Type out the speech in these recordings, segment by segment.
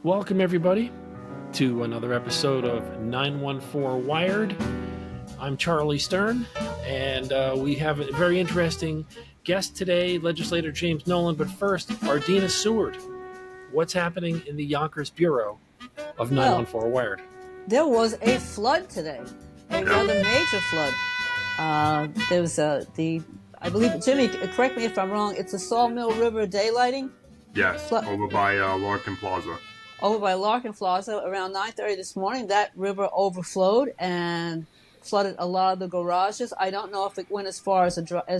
Welcome, everybody, to another episode of 914 Wired. I'm Charlie Stern, and we have a very interesting guest today, Legislator James Nolan. But first, Ardina Seward. What's happening in the Yonkers Bureau of 914 Wired? There was a flood today, a rather major flood. There was I believe, Jimmy, correct me if I'm wrong, it's the Sawmill River daylighting? Yes, over by Larkin Plaza. Over by Larkin Plaza, around 9:30 this morning, that river overflowed and flooded a lot of the garages. I don't know if it went as far as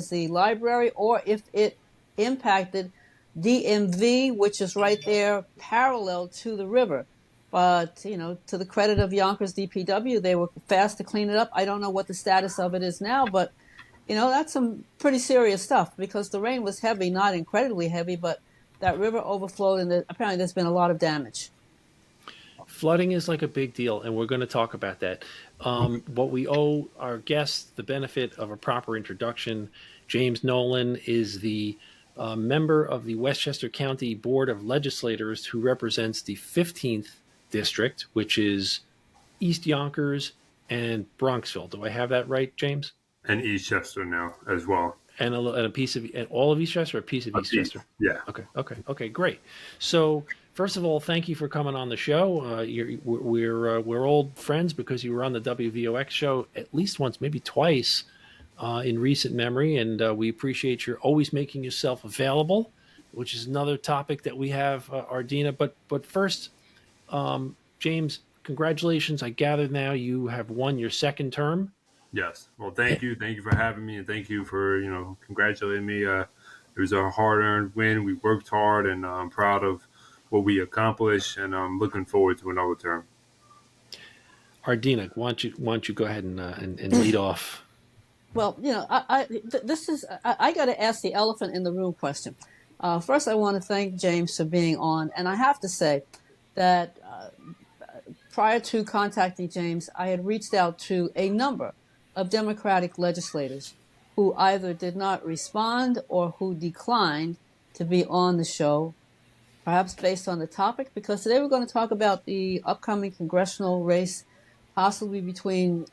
the library or if it impacted DMV, which is right there parallel to the river. But, to the credit of Yonkers DPW, they were fast to clean it up. I don't know what the status of it is now, but, that's some pretty serious stuff because the rain was heavy, not incredibly heavy, but that river overflowed and apparently there's been a lot of damage. Flooding is like a big deal, and we're going to talk about that. What we owe our guests the benefit of a proper introduction. James Nolan is the member of the Westchester County Board of Legislators who represents the 15th district, which is East Yonkers and Bronxville. Do I have that right, James? And Eastchester now as well. And a piece of all of Eastchester, or a piece of Eastchester? Yeah. Okay, great. So first of all, thank you for coming on the show. We're old friends because you were on the WVOX show at least once, maybe twice, in recent memory, and we appreciate your always making yourself available, which is another topic that we have, Ardina. But first, James, congratulations! I gather now you have won your second term. Yes. Well, thank you. Thank you for having me, and thank you for congratulating me. It was a hard-earned win. We worked hard, and I'm proud of what we accomplished, and I'm looking forward to another term. Ardina, why don't you go ahead and lead off? Well, I got to ask the elephant in the room question. First, I want to thank James for being on, and I have to say that prior to contacting James, I had reached out to a number of Democratic legislators who either did not respond or who declined to be on the show, perhaps based on the topic, because today we're going to talk about the upcoming congressional race, possibly between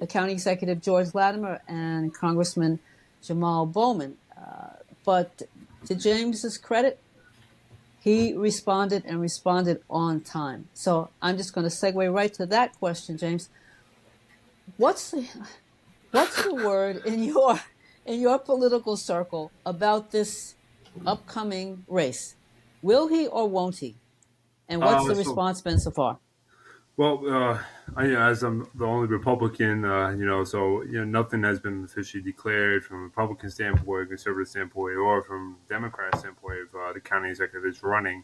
County Executive George Latimer and Congressman Jamal Bowman. But to James's credit, he responded and responded on time. So I'm just going to segue right to that question, James. What's the word in your political circle about this upcoming race? Will he or won't he? And what's the response been so far? Well, as I'm the only Republican, nothing has been officially declared from a Republican standpoint, conservative standpoint, or from Democrat standpoint if the county executive is running.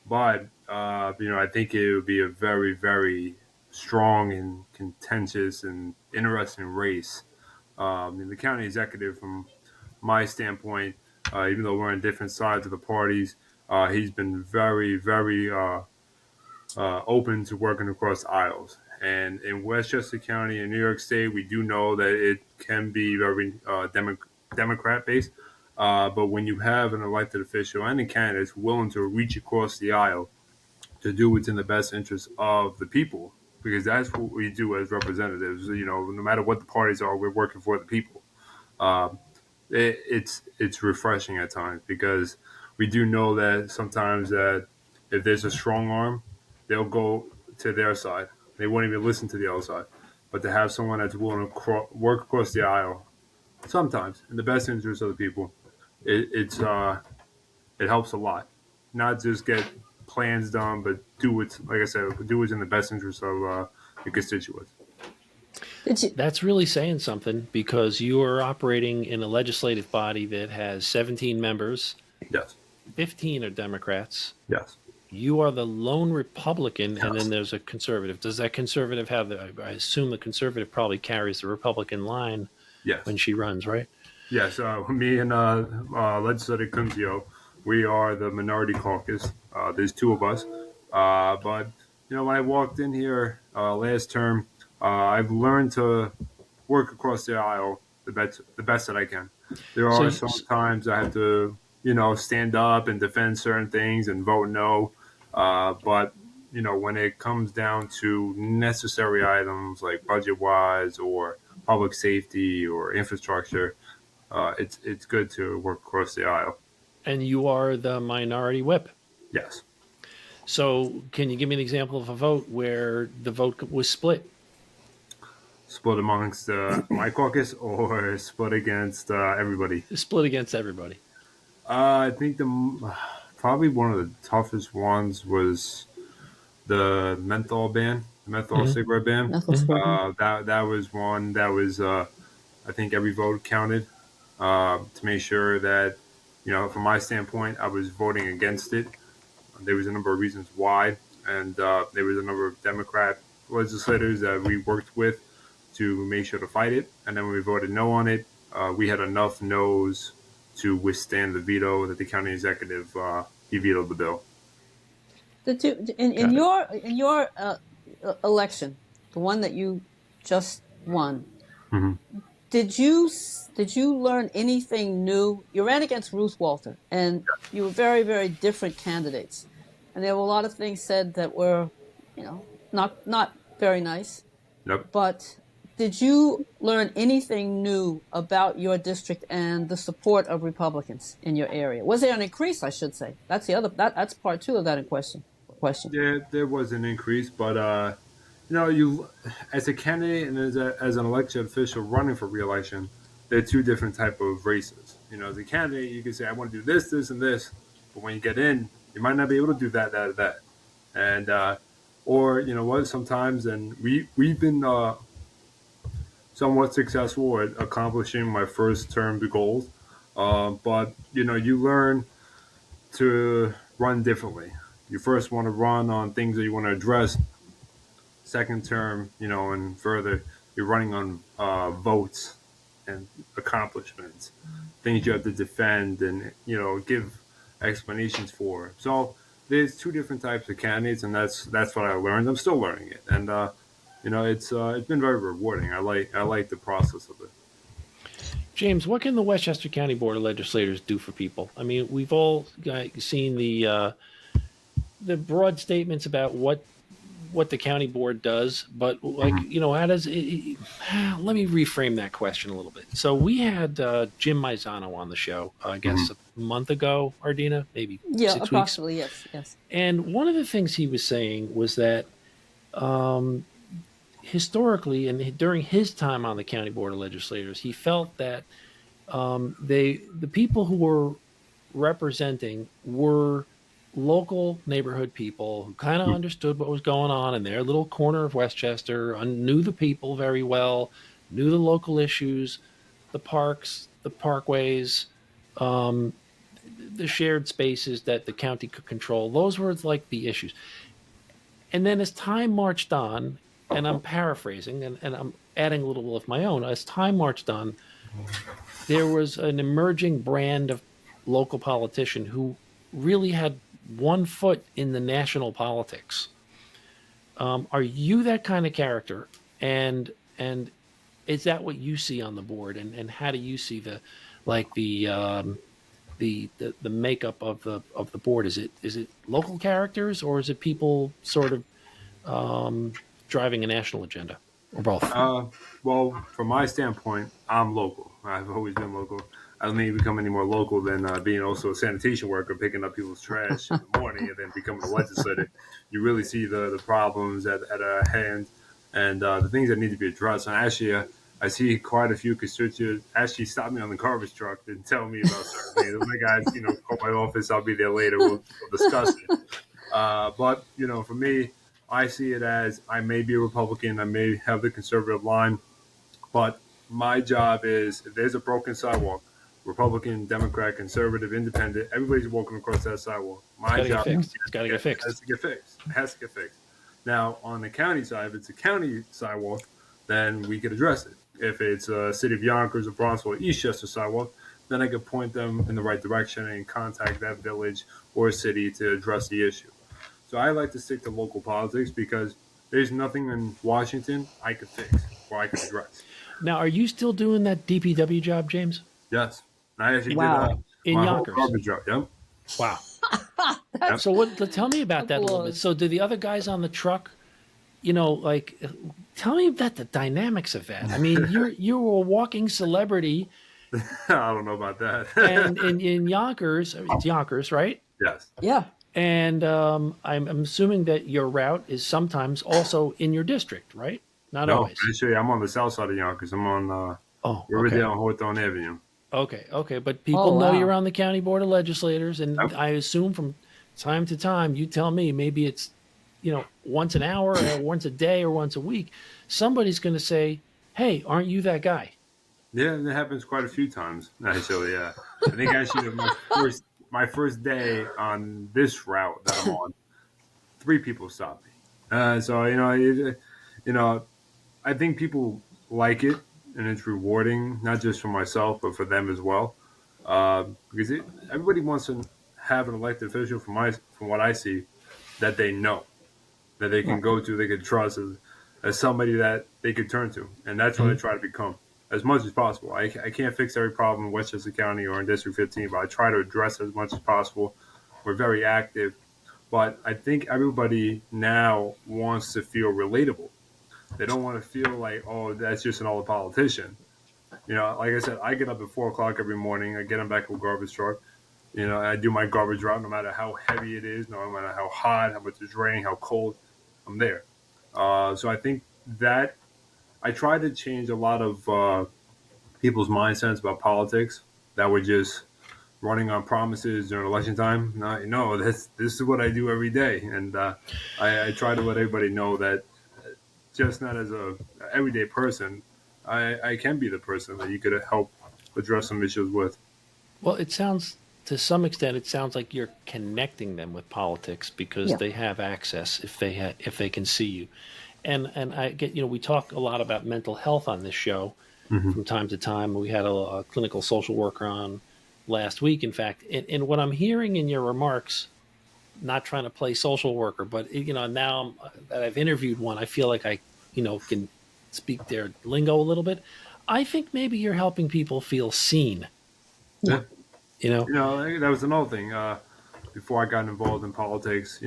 But, I think it would be a very, very strong and contentious and interesting race. The county executive, from my standpoint, even though we're on different sides of the parties, he's been very, very open to working across aisles. And in Westchester County in New York State, we do know that it can be very Democrat-based. But when you have an elected official and a candidate willing to reach across the aisle to do what's in the best interest of the people, because that's what we do as representatives. No matter what the parties are, we're working for the people. It's refreshing at times because we do know that sometimes that if there's a strong arm, they'll go to their side. They won't even listen to the other side. But to have someone that's willing to work across the aisle, sometimes in the best interest of the people, it helps a lot. Not just get plans done, but do what's in the best interest of the constituents. That's really saying something because you are operating in a legislative body that has 17 members. Yes. 15 are Democrats. Yes. You are the lone Republican, Yes. And then there's a conservative. Does that conservative have I assume the conservative probably carries the Republican line when she runs, right? Yes. Me and Legislator Kunzio, we are the minority caucus. There's two of us. But, when I walked in here last term, I've learned to work across the aisle the best that I can. There are some times I have to, stand up and defend certain things and vote no. But when it comes down to necessary items like budget wise or public safety or infrastructure, it's good to work across the aisle. And you are the minority whip. Yes. So, can you give me an example of a vote where the vote was split? Split amongst my caucus or split against everybody? Split against everybody. I think probably one of the toughest ones was the menthol ban, the menthol Mhm. cigarette ban. That's what's going That was one that was I think every vote counted to make sure that from my standpoint I was voting against it. There was a number of reasons why, and there was a number of Democrat legislators that we worked with to make sure to fight it. And then when we voted no on it, we had enough no's to withstand the veto that the county executive he vetoed the bill. in Got it. your election, the one that you just won. Mm-hmm. Did you learn anything new? You ran against Ruth Walter, and you were very, very different candidates, and there were a lot of things said that were, not very nice. Yep. But did you learn anything new about your district and the support of Republicans in your area? Was there an increase? I should say that's that's part two of that question. There was an increase, but you as a candidate and as an elected official running for reelection, there are two different type of races. As a candidate, you can say I want to do this, this, and this, but when you get in, you might not be able to do that, and or sometimes, and we've been somewhat successful at accomplishing my first term goals, but you learn to run differently. You first want to run on things that you want to address. Second term, and further, you're running on votes and accomplishments, things you have to defend and give explanations for. So there's two different types of candidates, and that's what I learned. I'm still learning it, and it's been very rewarding. I like the process of it. James, what can the Westchester County Board of Legislators do for people? I mean, we've all seen the broad statements about what the county board does, but how does it? Let me reframe that question a little bit. So we had Jim Maizano on the show, I guess a month ago, Ardina, maybe 6 weeks. Approximately, yes. And one of the things he was saying was that historically, and during his time on the county board of legislators, he felt that the people who were representing were local neighborhood people who kind of understood what was going on in their little corner of Westchester, knew the people very well, knew the local issues, the parks, the parkways, the shared spaces that the county could control. Those were like the issues. And then as time marched on, and I'm paraphrasing and I'm adding a little of my own, as time marched on, there was an emerging brand of local politician who really had one foot in the national politics. Are you that kind of character? And is that what you see on the board? And how do you see the makeup of the board? Is it local characters, or is it people sort of driving a national agenda, or both? Well, from my standpoint, I'm local. I've always been local. I don't think you become any more local than being also a sanitation worker, picking up people's trash in the morning, and then becoming a legislator. You really see the problems at hand and the things that need to be addressed. And actually, I see quite a few constituents actually stop me on the garbage truck and tell me about certain things. My guys, call my office. I'll be there later. We'll discuss it. But for me, I see it as I may be a Republican, I may have the conservative line, but my job is if there's a broken sidewalk, Republican, Democrat, conservative, independent, everybody's walking across that sidewalk. My job it's got to get fixed. It has to get fixed. It has to get fixed. Now, on the county side, if it's a county sidewalk, then we could address it. If it's a city of Yonkers or Bronxville or Eastchester sidewalk, then I could point them in the right direction and contact that village or city to address the issue. So I like to stick to local politics because there's nothing in Washington I could fix or I could address. Now, are you still doing that DPW job, James? Yes. I actually Wow. did In my Yonkers. whole garbage job. Yep. Wow. Yep. So tell me about that a little bit. Applause. So do the other guys on the truck, like, tell me about the dynamics of that. I mean, you're a walking celebrity, I don't know about that. and in Yonkers, it's Yonkers, right? Yes. Yeah. And I'm assuming that your route is sometimes also in your district, right? Not No, always. actually, I'm on the south side of Yonkers. I'm on Oh, okay. Riverdale and Hawthorne Avenue. Okay. But people Oh, know you're wow. on the county board of legislators, and Yep. I assume from time to time, you tell me maybe it's once an hour or once a day or once a week, somebody's going to say, "Hey, aren't you that guy?" Yeah, it happens quite a few times, actually. Yeah, I think actually my first day on this route that I'm on, 3 people stopped me. So I think people like it, and it's rewarding not just for myself but for them as well. Because everybody wants to have an elected official, from what I see, that they know, that they can Right. go to, they can trust as somebody that they could turn to, and that's what I Mhm. try to become as much as possible. I can't fix every problem in Westchester County or in District 15, but I try to address as much as possible. We're very active, but I think everybody now wants to feel relatable. They don't want to feel like, oh, that's just an old politician. Like I said, I get up at 4 o'clock every morning. I get in back of a garbage truck. I do my garbage route no matter how heavy it is, no matter how hot, how much it's raining, how cold. I'm there. So I think that I try to change a lot of people's mindsets about politics that were just running on promises during election time. No, this is what I do every day, and I try to let everybody know that just not as a everyday person, I can be the person that you could help address some issues with. Well, it sounds to some extent it sounds like you're connecting them with politics because Yeah. they have access if they can see you. And I get we talk a lot about mental health on this show Mm-hmm. from time to time. We had a clinical social worker on last week, in fact. And what I'm hearing in your remarks, not trying to play social worker, but now that I've interviewed one, I feel like I can speak their lingo a little bit. I think maybe you're helping people feel seen. Yeah. Yeah. You know, That was another thing. Before I got involved in politics,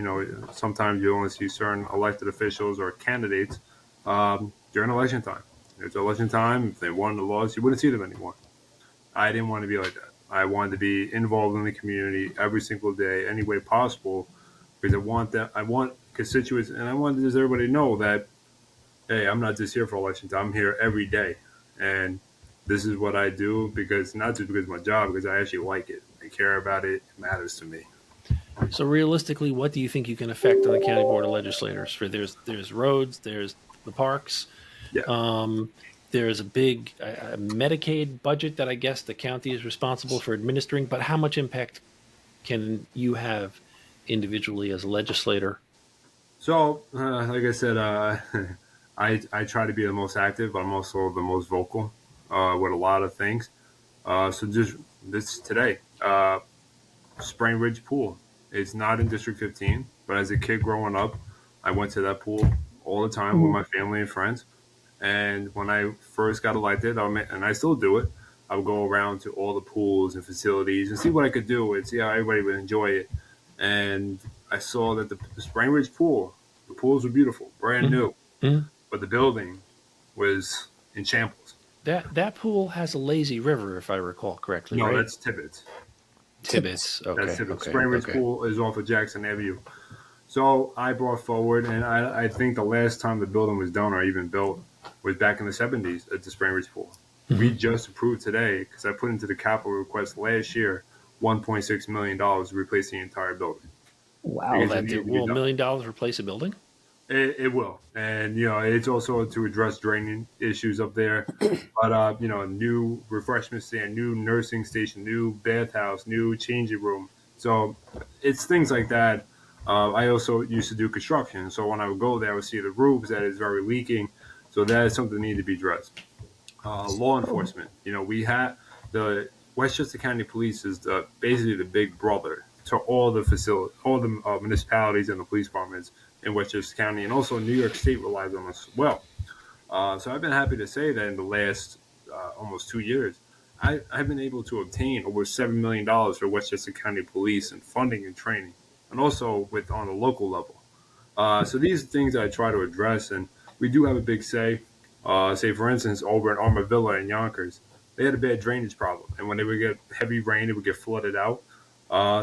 sometimes you only see certain elected officials or candidates during election time. It's election time. If they won the laws, you wouldn't see them anymore. I didn't want to be like that. I wanted to be involved in the community every single day, any way possible, because I want constituents, and I want just everybody to know that, hey, I'm not just here for election time. I'm here every day, and this is what I do because not just because of my job, because I actually like it. I care about it. It matters to me. so realistically, what do you think you can affect on the county board of legislators? For there's roads, there's the parks, Yeah. um, there's a big Medicaid budget that I guess the county is responsible for administering. But how much impact can you have individually as a legislator? So, like I said, I try to be the most active, but I'm also the most vocal with a lot of things. So just this today, Spring Ridge Pool. It's not in District 15, but as a kid growing up, I went to that pool all the time with Mhm. my family and friends. And when I first got elected, and I still do it, I would go around to all the pools and facilities and see what I could do and see how everybody would enjoy it. And I saw that the Spring Ridge pool, the pools were beautiful, brand Mhm. new, Mhm. but the building was in shambles. That pool has a lazy river, if I recall correctly, No, right? that's Tibbetts. Tippets. Tibbetts. That's Okay. Tibbetts. Okay. Spring Ridge Okay. Pool is off of Jackson Avenue. So I brought forward, and I think the last time the building was done or even built was back in the 70s at the Spring Ridge Pool. We Mhm. just approved today, because I put into the capital request last year, $1.6 million to replace the entire building Wow. Well, because it that needed to be will done. $1 million replace a building? It will, and it's also to address draining issues up there. But new refreshment stand, new nursing station, new bathhouse, new changing room. So it's things like that. I also used to do construction, so when I would go there, I would see the roofs that is very leaking. So that is something that needs to be addressed. Law Oh, enforcement. We have the Westchester County Police is basically the big brother to all the facilities, all the municipalities and the police departments in Westchester County, and also New York State relies on us as well. So I've been happy to say that in the last almost 2 years, I've been able to obtain over $7 million for Westchester County Police and funding and training. and also with on the local level. So these are things that I try to address, and we do have a big say. Say, for instance, over in Armavilla in Yonkers, they had a bad drainage problem, and when they would get heavy rain, it would get flooded out.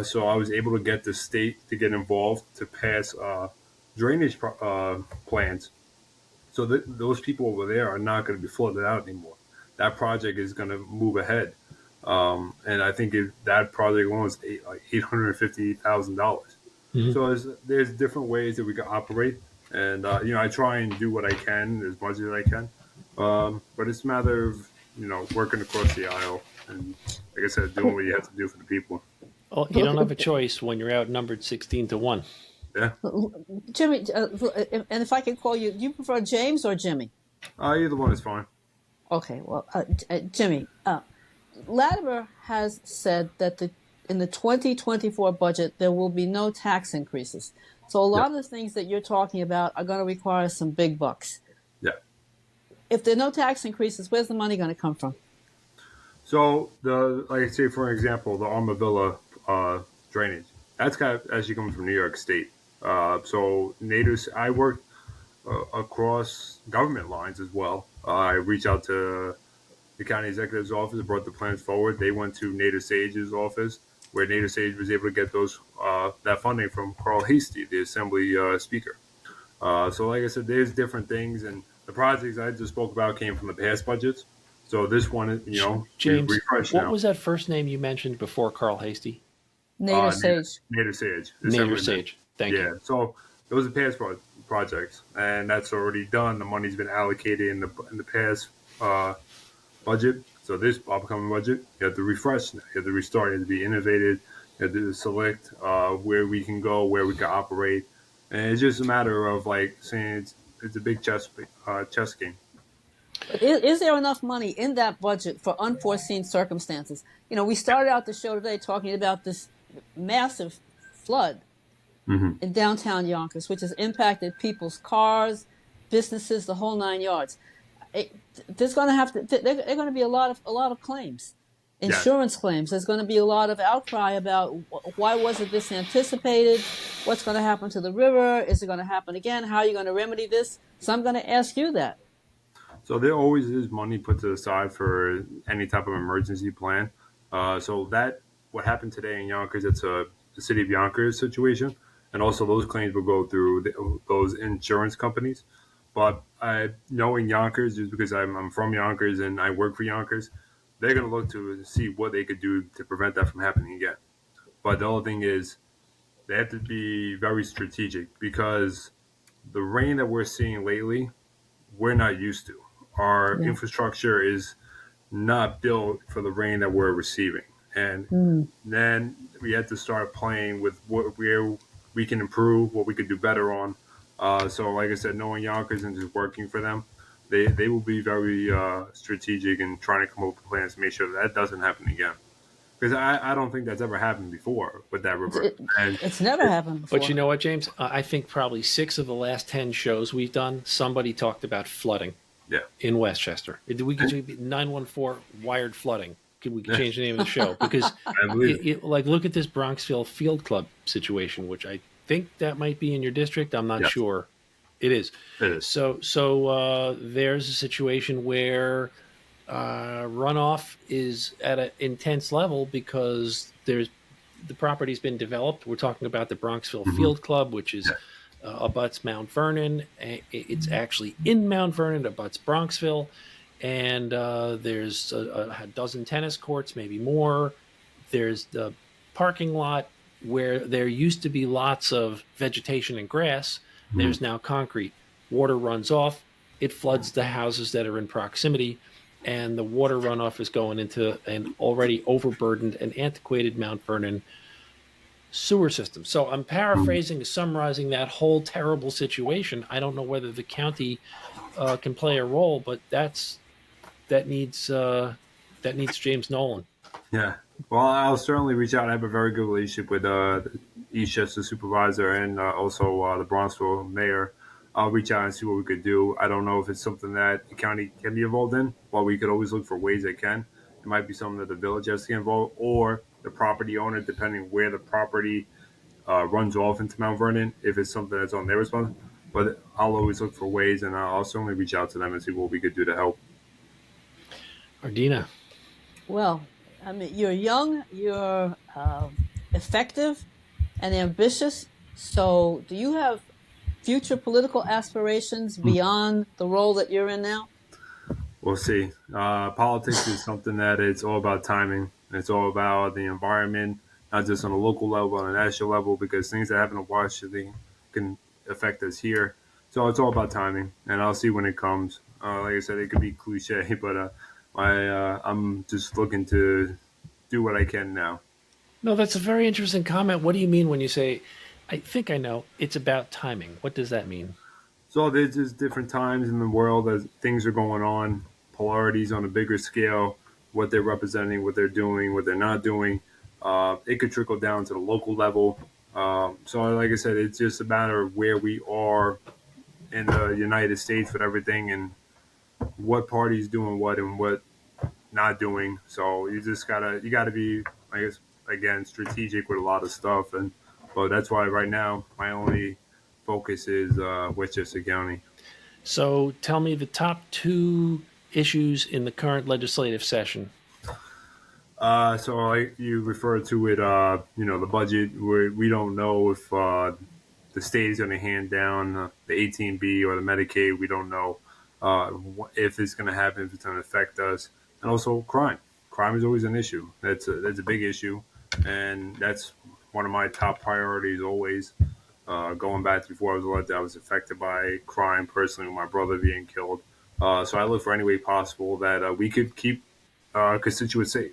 So I was able to get the state to get involved to pass drainage plans, so those people over there are not going to be flooded out anymore. That project is going to move ahead, and I think that project alone is like $850,000. Mhm. So there's different ways that we can operate, and I try and do what I can as much as I can. But it's a matter of working across the aisle, and like I said, doing what you have to do for the people. Well, you don't have a choice when you're outnumbered 16-1. Yeah, Jimmy, and if I could call you, do you prefer James or Jimmy? either one is fine. Okay, well, Jimmy, Latimer has said that in the 2024 budget there will be no tax increases. So a lot Yeah, of the things that you're talking about are going to require some big bucks. yeah. If there are no tax increases, where's the money going to come from? So like I say, for example, the Armavilla drainage, that's kind of actually coming from New York State. So natives, I worked across government lines as well. I reached out to the county executive's office, brought the plans forward. They went to Native Sage's office, where Native Sage was able to get those that funding from Carl Hastie, the Assembly Speaker. So, like I said, there's different things, and the projects I just spoke about came from the past budgets. So this one, we've James, refreshed what now. was that first name you mentioned before Carl Hasty? Native Native, Sage. Native Sage, Nader Assemblyman. Sage. Thank you. Yeah. So those are past projects, and that's already done. The money's been allocated in the past budget. So this upcoming budget, you have to refresh, you have to restart, you have to be innovative, you have to select where we can go, where we can operate, and it's just a matter of like saying it's a big chess game. But is there enough money in that budget for unforeseen circumstances? You know, we started out the show today talking about this massive flood Mm-hmm. in downtown Yonkers, which has impacted people's cars, businesses, the whole nine yards. There's going to have to there are going to be a lot of claims, Yeah. insurance claims. There's going to be a lot of outcry about why wasn't this anticipated? What's going to happen to the river? Is it going to happen again? How are you going to remedy this? So I'm going to ask you that. So there always is money put to the side for any type of emergency plan. So that what happened today in Yonkers, it's the city of Yonkers situation, and also those claims will go through those insurance companies. But knowing Yonkers, just because I'm from Yonkers and I work for Yonkers, they're going to look to see what they could do to prevent that from happening again. But the other thing is they have to be very strategic because the rain that we're seeing lately, we're not used to. Our Yeah. infrastructure is not built for the rain that we're receiving. And Mm. then we had to start playing with where we can improve, what we could do better on. So, like I said, knowing Yonkers and just working for them, they will be very strategic and trying to come up with plans to make sure that doesn't happen again. Because I don't think that's ever happened before with that river. It, And it's never happened before. But you know what, James? I think probably 6 of the last 10 shows we've done, somebody talked about flooding yeah, in Westchester. We could do 914 wired flooding. We could change the name of the show because I believe it. like look at this Bronxville Field Club situation, which I think that might be in your district. I'm not Yes, sure. It is. it is. So there's a situation where runoff is at an intense level because the property's been developed. We're talking about the Bronxville Mm-hmm. Field Club, which is abuts Mount Vernon. It's actually in Mount Vernon, abuts Bronxville, and there's a dozen tennis courts, maybe more. There's the parking lot where there used to be lots of vegetation and grass. There's now concrete. Water runs off. It floods the houses that are in proximity, and the water runoff is going into an already overburdened and antiquated Mount Vernon sewer system. So I'm paraphrasing, summarizing that whole terrible situation. I don't know whether the county can play a role, but that needs James Nolan. Yeah. Well, I'll certainly reach out. I have a very good relationship with the Eastchester supervisor and also the Bronxville mayor. I'll reach out and see what we could do. I don't know if it's something that the county can be involved in, but we could always look for ways they can. It might be something that the village has to get involved or the property owner, depending where the property runs off into Mount Vernon if it's something that's on their response. But I'll always look for ways, and I'll certainly reach out to them and see what we could do to help. Ardina. Well, I mean, you're young, you're effective, and ambitious. So, do you have future political aspirations beyond the role that you're in now? We'll see. Politics is something that it's all about timing. It's all about the environment, not just on a local level, on a national level, because things that happen in Washington can affect us here. So it's all about timing, and I'll see when it comes. Like I said, it could be cliche, but I'm just looking to do what I can now. No, that's a very interesting comment. What do you mean when you say, I think I know, it's about timing? What does that mean? So there's just different times in the world as things are going on, polarities on a bigger scale, what they're representing, what they're doing, what they're not doing. It could trickle down to the local level. So, like I said, it's just a matter of where we are in the United States with everything and what party's doing what and what not doing. So you gotta be, I guess, again, strategic with a lot of stuff. And but that's why right now my only focus is Westchester County. So tell me the top two issues in the current legislative session. So like you referred to it, the budget. We don't know if the state is going to hand down the 18B or the Medicaid. We don't know if it's going to happen, if it's going to affect us, and also crime. Crime is always an issue. That's a big issue, and that's one of my top priorities always. Going back to before I was elected, I was affected by crime personally, with my brother being killed. So I look for any way possible that we could keep constituents safe.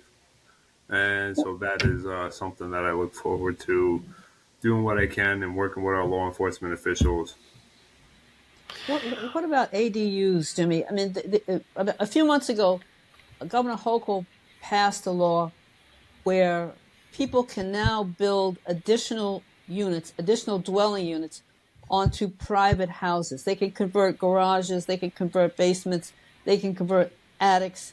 And so that is something that I look forward to doing what I can and working with our law enforcement officials. What about ADUs, Jimmy? I mean, a few months ago, Governor Hochul passed a law where people can now build additional units, additional dwelling units onto private houses. They can convert garages, they can convert basements, they can convert attics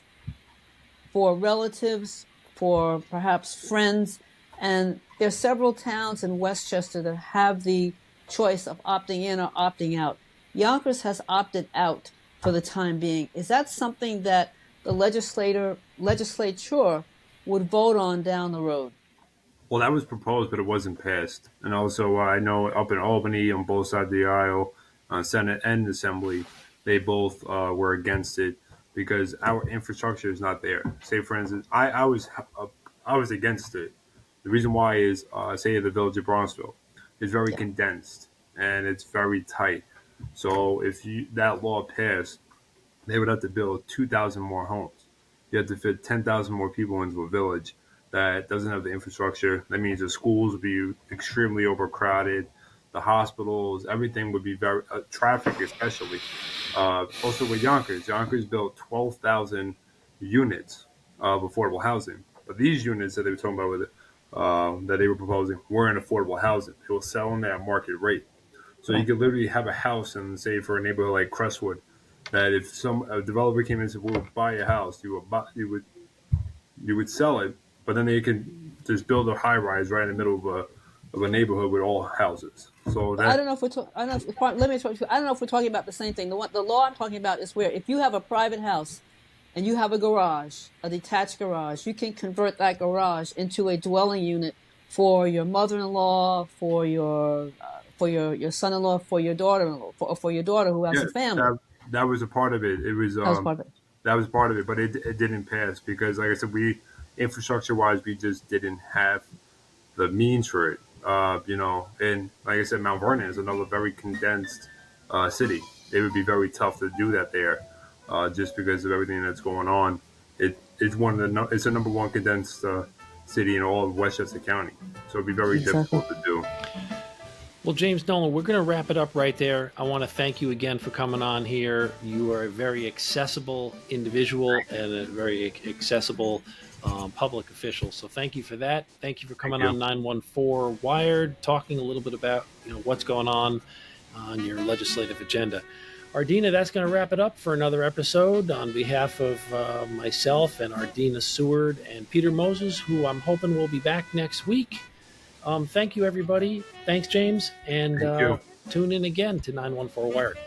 for relatives, for perhaps friends. And there are several towns in Westchester that have the choice of opting in or opting out. Yonkers has opted out for the time being. Is that something that the legislature would vote on down the road? Well, that was proposed, but it wasn't passed. And also, I know up in Albany, on both sides of the aisle, Senate and Assembly, they both were against it because our infrastructure is not there. Say, for instance, I was against it. The reason why is, say, the village of Bronxville is very condensed and it's very tight. So if that law passed, they would have to build 2,000 more homes. You have to fit 10,000 more people into a village that doesn't have the infrastructure. That means the schools would be extremely overcrowded. The hospitals, everything would be very, traffic especially. Also with Yonkers built 12,000 units of affordable housing. But these units that they were talking about with it, that they were proposing weren't affordable housing. It was selling at market rate. So you could literally have a house and say for a neighborhood like Crestwood, that if a developer came in and said, "We'll buy a house," you would sell it, but then they could just build a high rise right in the middle of a neighborhood with all houses. So that, I don't know if I don't know if, let me talk to you. I don't know if we're talking about the same thing. The law I'm talking about is where if you have a private house and you have a garage, a detached garage, you can convert that garage into a dwelling unit for your mother-in-law, for your son-in-law, for your daughter-in-law, for your daughter who has a family. that was a part of it. It was That was part of it. that was part of it, but it didn't pass because, like I said, we infrastructure wise, we just didn't have the means for it. And like I said, Mount Vernon is another very condensed city. It would be very tough to do that there, just because of everything that's going on. It's it's the number one condensed city in all of Westchester County, so it'd be very difficult to do. Well, James Nolan, we're going to wrap it up right there. I want to thank you again for coming on here. You are a very accessible individual and a very accessible public official. So thank you for that. Thank you for coming on 914 Wired, talking a little bit about what's going on your legislative agenda. Ardina, that's going to wrap it up for another episode. On behalf of myself and Ardina Seward and Peter Moses, who I'm hoping will be back next week, Thank you, everybody. Thanks, James. And Thank you. tune in again to 914 Wired.